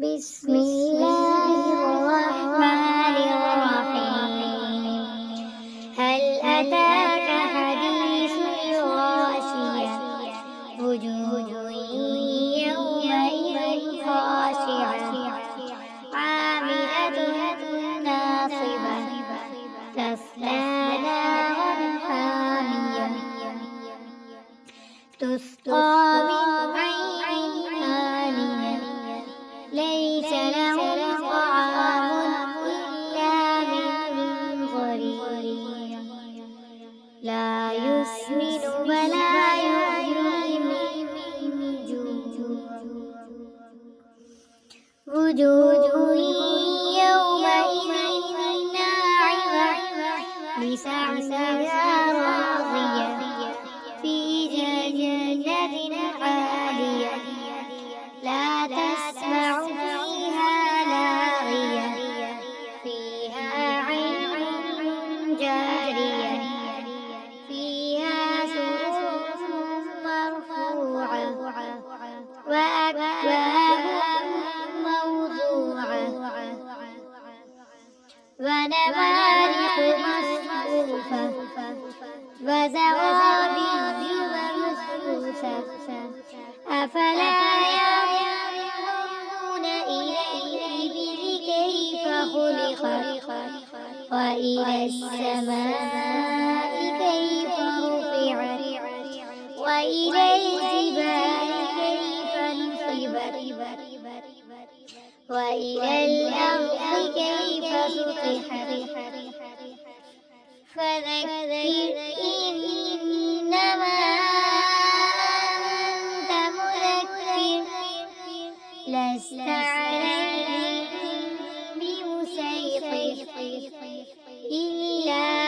بسم الله الرحمن الرحيم هل أتاك حديث الغاشية وجوه يومئذ خاشعة عاملة ناصبة تصلى نارا حامية تسقى من عين آنية ليس لهم طعام إلا من ضريع لا يسمن ولا يغني من جوع وجوه يومئذ ناعمة لسعيها راضية في جنة عالية لا تسمع فيها لاغية فيها عين جارية فيها سرر مرفوعة وأكواب موضوعة ونمارق مصفوفة وزرابي مبثوثة أفلا ينظرون إلى الإبل كيف خلقت وإلى السماء كيف رفعت وإلى الجبال كيف نصبت وإلى الأرض كيف سطحت فذكر إنما أنت مذكر لست عليهم بمسيطر إلا